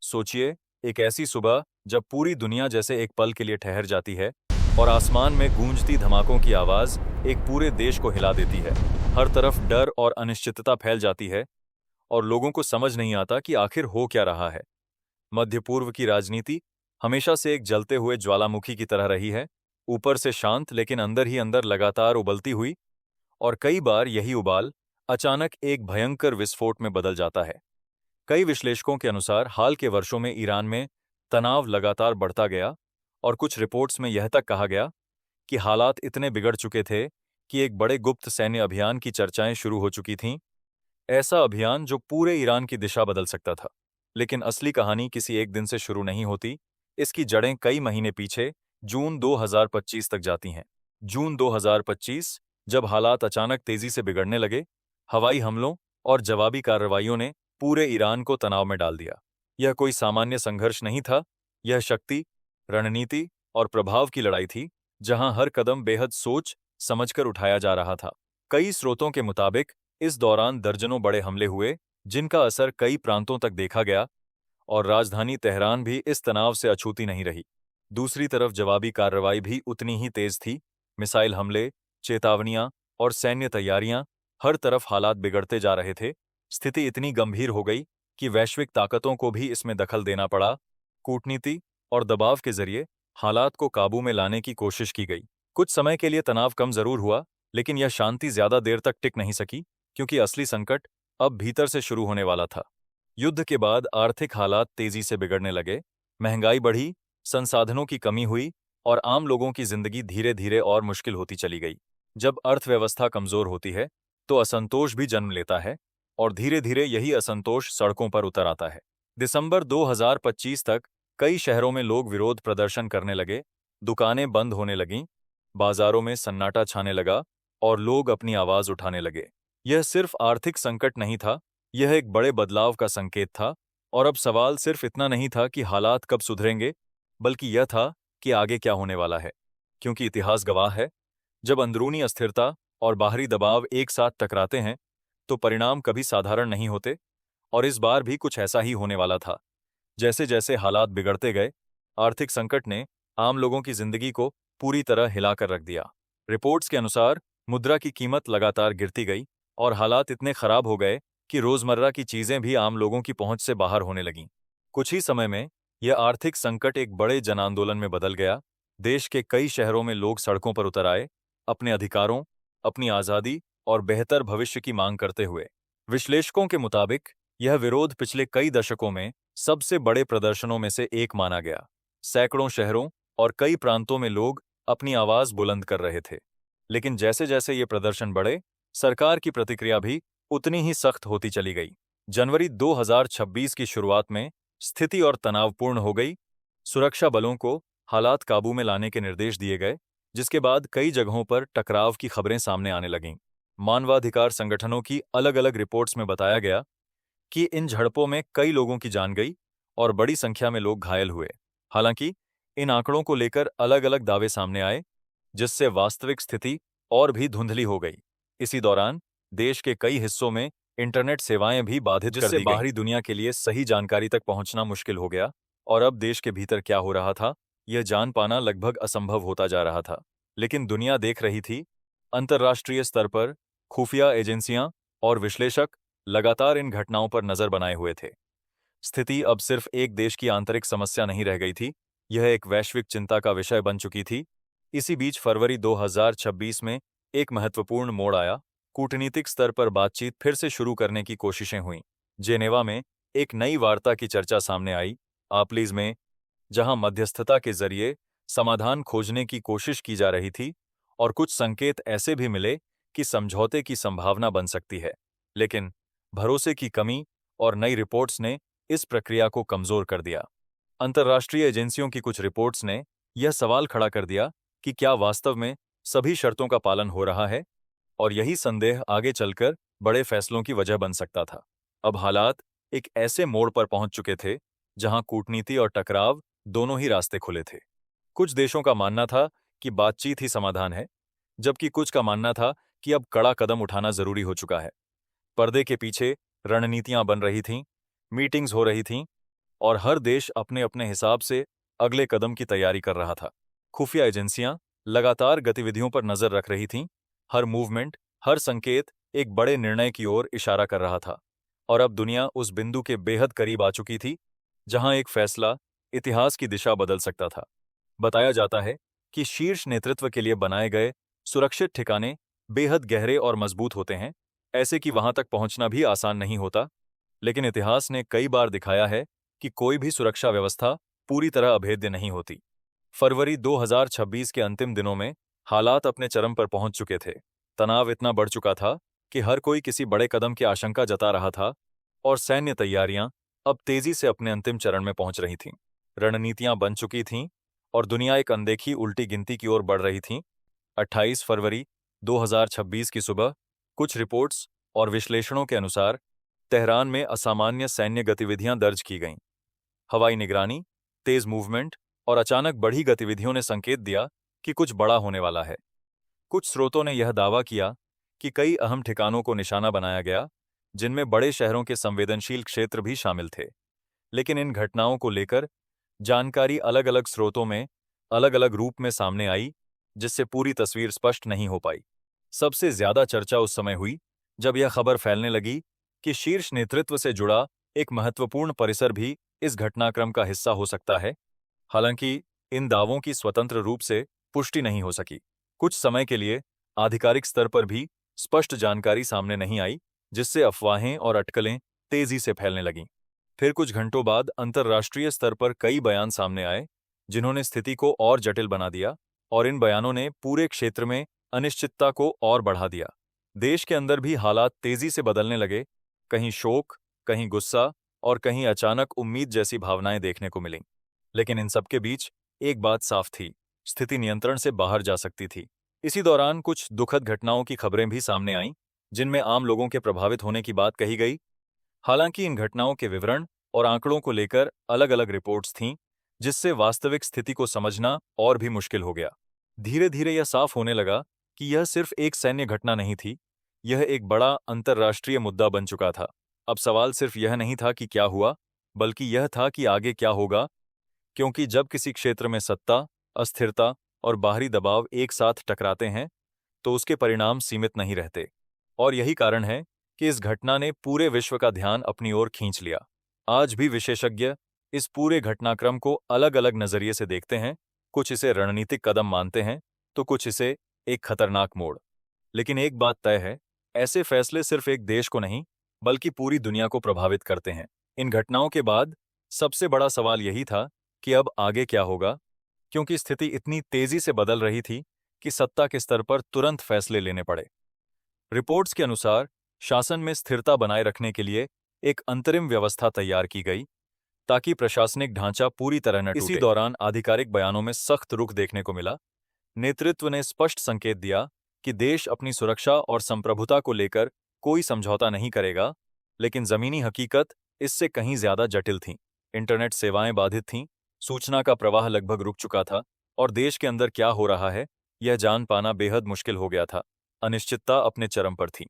सोचिए, एक ऐसी सुबह जब पूरी दुनिया जैसे एक पल के लिए ठहर जाती है और आसमान में गूंजती धमाकों की आवाज एक पूरे देश को हिला देती है। हर तरफ डर और अनिश्चितता फैल जाती है और लोगों को समझ नहीं आता कि आखिर हो क्या रहा है। मध्य पूर्व की राजनीति हमेशा से एक जलते हुए ज्वालामुखी की तरह रही है, ऊपर से शांत लेकिन अंदर ही अंदर लगातार उबलती हुई। और कई बार यही उबाल अचानक एक भयंकर विस्फोट में बदल जाता है। कई विश्लेषकों के अनुसार हाल के वर्षों में ईरान में तनाव लगातार बढ़ता गया और कुछ रिपोर्ट्स में यह तक कहा गया कि हालात इतने बिगड़ चुके थे कि एक बड़े गुप्त सैन्य अभियान की चर्चाएं शुरू हो चुकी थीं। ऐसा अभियान जो पूरे ईरान की दिशा बदल सकता था। लेकिन असली कहानी किसी एक दिन से शुरू नहीं होती। इसकी जड़ें कई महीने पीछे जून 2025 तक जाती हैं। जून 2025, जब हालात अचानक तेजी से बिगड़ने लगे, हवाई हमलों और जवाबी कार्रवाइयों ने पूरे ईरान को तनाव में डाल दिया। यह कोई सामान्य संघर्ष नहीं था, यह शक्ति, रणनीति और प्रभाव की लड़ाई थी, जहां हर कदम बेहद सोच समझकर उठाया जा रहा था। कई स्रोतों के मुताबिक इस दौरान दर्जनों बड़े हमले हुए, जिनका असर कई प्रांतों तक देखा गया और राजधानी तेहरान भी इस तनाव से अछूती नहीं रही। दूसरी तरफ जवाबी कार्रवाई भी उतनी ही तेज थी। मिसाइल हमले, चेतावनियां और सैन्य तैयारियां, हर तरफ हालात बिगड़ते जा रहे थे। स्थिति इतनी गंभीर हो गई कि वैश्विक ताकतों को भी इसमें दखल देना पड़ा। कूटनीति और दबाव के जरिए हालात को काबू में लाने की कोशिश की गई। कुछ समय के लिए तनाव कम जरूर हुआ, लेकिन यह शांति ज्यादा देर तक टिक नहीं सकी, क्योंकि असली संकट अब भीतर से शुरू होने वाला था। युद्ध के बाद आर्थिक हालात तेजी से बिगड़ने लगे, महंगाई बढ़ी, संसाधनों की कमी हुई और आम लोगों की जिंदगी धीरे धीरे और मुश्किल होती चली गई। जब अर्थव्यवस्था कमजोर होती है, तो असंतोष भी जन्म लेता है और धीरे धीरे यही असंतोष सड़कों पर उतर आता है। दिसंबर 2025 तक कई शहरों में लोग विरोध प्रदर्शन करने लगे, दुकानें बंद होने लगीं, बाजारों में सन्नाटा छाने लगा और लोग अपनी आवाज उठाने लगे। यह सिर्फ आर्थिक संकट नहीं था, यह एक बड़े बदलाव का संकेत था। और अब सवाल सिर्फ इतना नहीं था कि हालात कब सुधरेंगे, बल्कि यह था कि आगे क्या होने वाला है। क्योंकि इतिहास गवाह है, जब अंदरूनी अस्थिरता और बाहरी दबाव एक साथ टकराते हैं, तो परिणाम कभी साधारण नहीं होते। और इस बार भी कुछ ऐसा ही होने वाला था। जैसे जैसे हालात बिगड़ते गए, आर्थिक संकट ने आम लोगों की जिंदगी को पूरी तरह हिलाकर रख दिया। रिपोर्ट्स के अनुसार मुद्रा की कीमत लगातार गिरती गई और हालात इतने खराब हो गए कि रोजमर्रा की चीजें भी आम लोगों की पहुंच से बाहर होने लगीं। कुछ ही समय में यह आर्थिक संकट एक बड़े जन आंदोलन में बदल गया। देश के कई शहरों में लोग सड़कों पर उतर आए, अपने अधिकारों, अपनी आजादी और बेहतर भविष्य की मांग करते हुए। विश्लेषकों के मुताबिक यह विरोध पिछले कई दशकों में सबसे बड़े प्रदर्शनों में से एक माना गया। सैकड़ों शहरों और कई प्रांतों में लोग अपनी आवाज बुलंद कर रहे थे। लेकिन जैसे जैसे ये प्रदर्शन बढ़े, सरकार की प्रतिक्रिया भी उतनी ही सख्त होती चली गई। जनवरी 2026 की शुरुआत में स्थिति और तनावपूर्ण हो गई। सुरक्षा बलों को हालात काबू में लाने के निर्देश दिए गए, जिसके बाद कई जगहों पर टकराव की खबरें सामने आने लगीं। मानवाधिकार संगठनों की अलग-अलग रिपोर्ट्स में बताया गया कि इन झड़पों में कई लोगों की जान गई और बड़ी संख्या में लोग घायल हुए। हालांकि इन आंकड़ों को लेकर अलग-अलग दावे सामने आए, जिससे वास्तविक स्थिति और भी धुंधली हो गई। इसी दौरान देश के कई हिस्सों में इंटरनेट सेवाएं भी बाधित कर दी गईं, जिससे बाहरी दुनिया के लिए सही जानकारी तक पहुंचना मुश्किल हो गया और अब देश के भीतर क्या हो रहा था, यह जान पाना लगभग असंभव होता जा रहा था। लेकिन दुनिया देख रही थी। अंतर्राष्ट्रीय स्तर पर खुफिया एजेंसियां और विश्लेषक लगातार इन घटनाओं पर नजर बनाए हुए थे। स्थिति अब सिर्फ एक देश की आंतरिक समस्या नहीं रह गई थी, यह एक वैश्विक चिंता का विषय बन चुकी थी। इसी बीच फरवरी 2026 में एक महत्वपूर्ण मोड़ आया। कूटनीतिक स्तर पर बातचीत फिर से शुरू करने की कोशिशें हुईं। जेनेवा में एक नई वार्ता की चर्चा सामने आई, आपलीज में, जहां मध्यस्थता के जरिए समाधान खोजने की कोशिश की जा रही थी और कुछ संकेत ऐसे भी मिले कि समझौते की संभावना बन सकती है। लेकिन भरोसे की कमी और नई रिपोर्ट्स ने इस प्रक्रिया को कमजोर कर दिया। अंतर्राष्ट्रीय एजेंसियों की कुछ रिपोर्ट्स ने यह सवाल खड़ा कर दिया कि क्या वास्तव में सभी शर्तों का पालन हो रहा है, और यही संदेह आगे चलकर बड़े फैसलों की वजह बन सकता था। अब हालात एक ऐसे मोड़ पर पहुंच चुके थे जहां कूटनीति और टकराव दोनों ही रास्ते खुले थे। कुछ देशों का मानना था कि बातचीत ही समाधान है, जबकि कुछ का मानना था कि अब कड़ा कदम उठाना जरूरी हो चुका है। पर्दे के पीछे रणनीतियां बन रही थीं, मीटिंग्स हो रही थीं और हर देश अपने अपने हिसाब से अगले कदम की तैयारी कर रहा था। खुफिया एजेंसियां लगातार गतिविधियों पर नजर रख रही थीं। हर मूवमेंट, हर संकेत एक बड़े निर्णय की ओर इशारा कर रहा था। और अब दुनिया उस बिंदु के बेहद करीब आ चुकी थी जहां एक फैसला इतिहास की दिशा बदल सकता था। बताया जाता है कि शीर्ष नेतृत्व के लिए बनाए गए सुरक्षित ठिकाने बेहद गहरे और मजबूत होते हैं, ऐसे कि वहां तक पहुंचना भी आसान नहीं होता। लेकिन इतिहास ने कई बार दिखाया है कि कोई भी सुरक्षा व्यवस्था पूरी तरह अभेद्य नहीं होती। फरवरी 2026 के अंतिम दिनों में हालात अपने चरम पर पहुंच चुके थे। तनाव इतना बढ़ चुका था कि हर कोई किसी बड़े कदम की आशंका जता रहा था और सैन्य तैयारियां अब तेजी से अपने अंतिम चरण में पहुंच रही थीं। रणनीतियां बन चुकी थीं और दुनिया एक अनदेखी उल्टी गिनती की ओर बढ़ रही थी। 28 फरवरी 2026 की सुबह कुछ रिपोर्ट्स और विश्लेषणों के अनुसार तेहरान में असामान्य सैन्य गतिविधियां दर्ज की गईं। हवाई निगरानी, तेज मूवमेंट और अचानक बढ़ी गतिविधियों ने संकेत दिया कि कुछ बड़ा होने वाला है। कुछ स्रोतों ने यह दावा किया कि कई अहम ठिकानों को निशाना बनाया गया, जिनमें बड़े शहरों के संवेदनशील क्षेत्र भी शामिल थे। लेकिन इन घटनाओं को लेकर जानकारी अलग-अलग स्रोतों में अलग-अलग रूप में सामने आई, जिससे पूरी तस्वीर स्पष्ट नहीं हो पाई। सबसे ज्यादा चर्चा उस समय हुई जब यह खबर फैलने लगी कि शीर्ष नेतृत्व से जुड़ा एक महत्वपूर्ण परिसर भी इस घटनाक्रम का हिस्सा हो सकता है। हालांकि इन दावों की स्वतंत्र रूप से पुष्टि नहीं हो सकी। कुछ समय के लिए आधिकारिक स्तर पर भी स्पष्ट जानकारी सामने नहीं आई, जिससे अफवाहें और अटकलें तेजी से फैलने लगीं। फिर कुछ घंटों बाद अंतर्राष्ट्रीय स्तर पर कई बयान सामने आए, जिन्होंने स्थिति को और जटिल बना दिया, और इन बयानों ने पूरे क्षेत्र में अनिश्चितता को और बढ़ा दिया। देश के अंदर भी हालात तेजी से बदलने लगे। कहीं शोक, कहीं गुस्सा और कहीं अचानक उम्मीद जैसी भावनाएं देखने को मिलीं। लेकिन इन सबके बीच एक बात साफ थी, स्थिति नियंत्रण से बाहर जा सकती थी। इसी दौरान कुछ दुखद घटनाओं की खबरें भी सामने आईं, जिनमें आम लोगों के प्रभावित होने की बात कही गई। हालांकि इन घटनाओं के विवरण और आंकड़ों को लेकर अलग-अलग रिपोर्ट्स थीं, जिससे वास्तविक स्थिति को समझना और भी मुश्किल हो गया। धीरे-धीरे यह साफ होने लगा कि यह सिर्फ एक सैन्य घटना नहीं थी, यह एक बड़ा अंतर्राष्ट्रीय मुद्दा बन चुका था। अब सवाल सिर्फ यह नहीं था कि क्या हुआ, बल्कि यह था कि आगे क्या होगा, क्योंकि जब किसी क्षेत्र में सत्ता, अस्थिरता और बाहरी दबाव एक साथ टकराते हैं, तो उसके परिणाम सीमित नहीं रहते। और यही कारण है कि इस घटना ने पूरे विश्व का ध्यान अपनी ओर खींच लिया। आज भी विशेषज्ञ इस पूरे घटनाक्रम को अलग-अलग नजरिए से देखते हैं। कुछ इसे रणनीतिक कदम मानते हैं, तो कुछ इसे एक खतरनाक मोड़। लेकिन एक बात तय है, ऐसे फैसले सिर्फ एक देश को नहीं, बल्कि पूरी दुनिया को प्रभावित करते हैं। इन घटनाओं के बाद सबसे बड़ा सवाल यही था कि अब आगे क्या होगा, क्योंकि स्थिति इतनी तेजी से बदल रही थी कि सत्ता के स्तर पर तुरंत फैसले लेने पड़े। रिपोर्ट्स के अनुसार शासन में स्थिरता बनाए रखने के लिए एक अंतरिम व्यवस्था तैयार की गई, ताकि प्रशासनिक ढांचा पूरी तरह न टूटे। इसी दौरान आधिकारिक बयानों में सख्त रुख देखने को मिला। नेतृत्व ने स्पष्ट संकेत दिया कि देश अपनी सुरक्षा और संप्रभुता को लेकर कोई समझौता नहीं करेगा, लेकिन जमीनी हकीकत इससे कहीं ज्यादा जटिल थी। इंटरनेट सेवाएं बाधित थीं, सूचना का प्रवाह लगभग रुक चुका था, और देश के अंदर क्या हो रहा है यह जान पाना बेहद मुश्किल हो गया था। अनिश्चितता अपने चरम पर थी।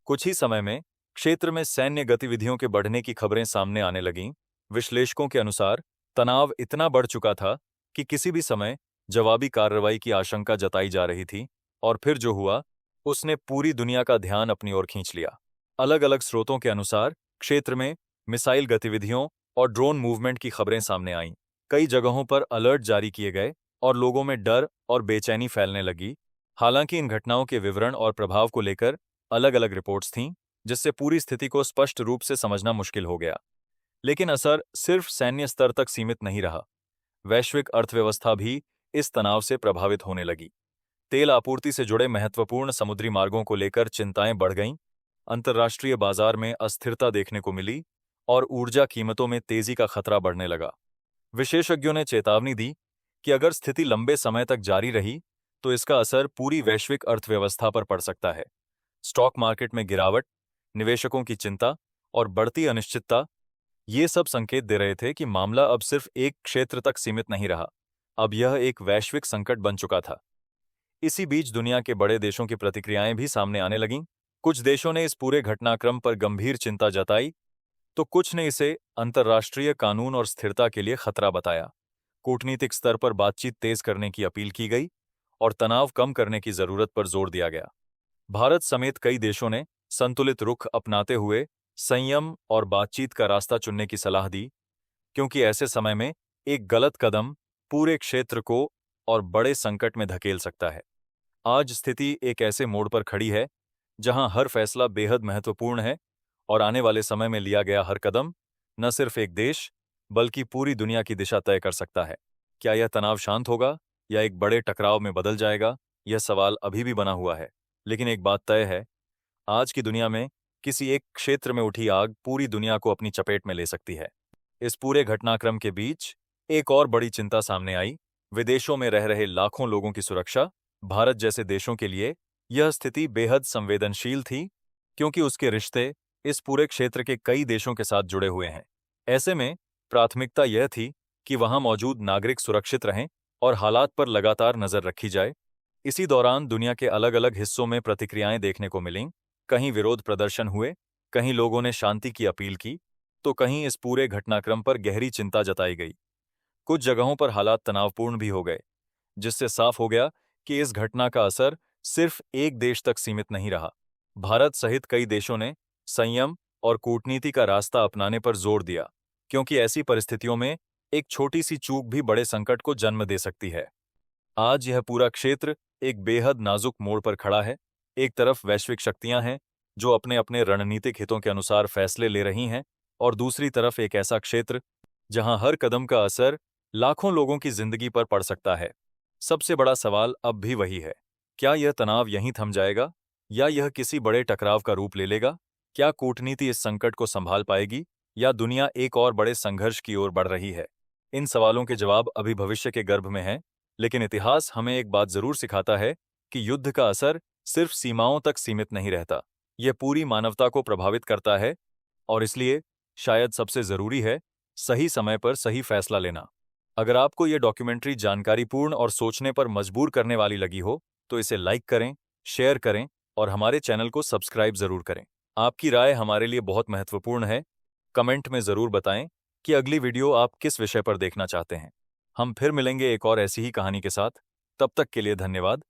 कुछ ही समय में क्षेत्र में सैन्य गतिविधियों के बढ़ने की खबरें सामने आने लगीं। विश्लेषकों के अनुसार तनाव इतना बढ़ चुका था कि किसी भी समय जवाबी कार्रवाई की आशंका जताई जा रही थी, और फिर जो हुआ उसने पूरी दुनिया का ध्यान अपनी ओर खींच लिया। अलग-अलग स्रोतों के अनुसार क्षेत्र में मिसाइल गतिविधियों और ड्रोन मूवमेंट की खबरें सामने आईं। कई जगहों पर अलर्ट जारी किए गए और लोगों में डर और बेचैनी फैलने लगी। हालांकि इन घटनाओं के विवरण और प्रभाव को लेकर अलग-अलग रिपोर्ट्स थीं, जिससे पूरी स्थिति को स्पष्ट रूप से समझना मुश्किल हो गया। लेकिन असर सिर्फ सैन्य स्तर तक सीमित नहीं रहा। वैश्विक अर्थव्यवस्था भी इस तनाव से प्रभावित होने लगी। तेल आपूर्ति से जुड़े महत्वपूर्ण समुद्री मार्गों को लेकर चिंताएं बढ़ गईं, अंतर्राष्ट्रीय बाजार में अस्थिरता देखने को मिली और ऊर्जा कीमतों में तेजी का खतरा बढ़ने लगा। विशेषज्ञों ने चेतावनी दी कि अगर स्थिति लंबे समय तक जारी रही तो इसका असर पूरी वैश्विक अर्थव्यवस्था पर पड़ सकता है। स्टॉक मार्केट में गिरावट, निवेशकों की चिंता और बढ़ती अनिश्चितता, ये सब संकेत दे रहे थे कि मामला अब सिर्फ एक क्षेत्र तक सीमित नहीं रहा, अब यह एक वैश्विक संकट बन चुका था। इसी बीच दुनिया के बड़े देशों की प्रतिक्रियाएं भी सामने आने लगीं। कुछ देशों ने इस पूरे घटनाक्रम पर गंभीर चिंता जताई, तो कुछ ने इसे अंतर्राष्ट्रीय कानून और स्थिरता के लिए खतरा बताया। कूटनीतिक स्तर पर बातचीत तेज करने की अपील की गई और तनाव कम करने की जरूरत पर जोर दिया गया। भारत समेत कई देशों ने संतुलित रुख अपनाते हुए संयम और बातचीत का रास्ता चुनने की सलाह दी, क्योंकि ऐसे समय में एक गलत कदम पूरे क्षेत्र को और बड़े संकट में धकेल सकता है। आज स्थिति एक ऐसे मोड़ पर खड़ी है जहां हर फैसला बेहद महत्वपूर्ण है और आने वाले समय में लिया गया हर कदम न सिर्फ एक देश बल्कि पूरी दुनिया की दिशा तय कर सकता है। क्या यह तनाव शांत होगा या एक बड़े टकराव में बदल जाएगा, यह सवाल अभी भी बना हुआ है। लेकिन एक बात तय है, आज की दुनिया में किसी एक क्षेत्र में उठी आग पूरी दुनिया को अपनी चपेट में ले सकती है। इस पूरे घटनाक्रम के बीच एक और बड़ी चिंता सामने आई, विदेशों में रह रहे लाखों लोगों की सुरक्षा। भारत जैसे देशों के लिए यह स्थिति बेहद संवेदनशील थी, क्योंकि उसके रिश्ते इस पूरे क्षेत्र के कई देशों के साथ जुड़े हुए हैं। ऐसे में प्राथमिकता यह थी कि वहां मौजूद नागरिक सुरक्षित रहें और हालात पर लगातार नजर रखी जाए। इसी दौरान दुनिया के अलग अलग हिस्सों में प्रतिक्रियाएं देखने को मिलीं। कहीं विरोध प्रदर्शन हुए, कहीं लोगों ने शांति की अपील की, तो कहीं इस पूरे घटनाक्रम पर गहरी चिंता जताई गई। कुछ जगहों पर हालात तनावपूर्ण भी हो गए, जिससे साफ हो गया कि इस घटना का असर सिर्फ एक देश तक सीमित नहीं रहा। भारत सहित कई देशों ने संयम और कूटनीति का रास्ता अपनाने पर जोर दिया, क्योंकि ऐसी परिस्थितियों में एक छोटी सी चूक भी बड़े संकट को जन्म दे सकती है। आज यह पूरा क्षेत्र एक बेहद नाजुक मोड़ पर खड़ा है। एक तरफ वैश्विक शक्तियां हैं जो अपने अपने रणनीतिक हितों के अनुसार फैसले ले रही हैं, और दूसरी तरफ एक ऐसा क्षेत्र जहां हर कदम का असर लाखों लोगों की जिंदगी पर पड़ सकता है। सबसे बड़ा सवाल अब भी वही है, क्या यह तनाव यहीं थम जाएगा या यह किसी बड़े टकराव का रूप ले लेगा? क्या कूटनीति इस संकट को संभाल पाएगी या दुनिया एक और बड़े संघर्ष की ओर बढ़ रही है? इन सवालों के जवाब अभी भविष्य के गर्भ में हैं, लेकिन इतिहास हमें एक बात जरूर सिखाता है कि युद्ध का असर सिर्फ सीमाओं तक सीमित नहीं रहता, यह पूरी मानवता को प्रभावित करता है। और इसलिए शायद सबसे जरूरी है सही समय पर सही फैसला लेना। अगर आपको यह डॉक्यूमेंट्री जानकारीपूर्ण और सोचने पर मजबूर करने वाली लगी हो, तो इसे लाइक करें, शेयर करें और हमारे चैनल को सब्सक्राइब जरूर करें। आपकी राय हमारे लिए बहुत महत्वपूर्ण है। कमेंट में जरूर बताएं कि अगली वीडियो आप किस विषय पर देखना चाहते हैं। हम फिर मिलेंगे एक और ऐसी ही कहानी के साथ। तब तक के लिए धन्यवाद।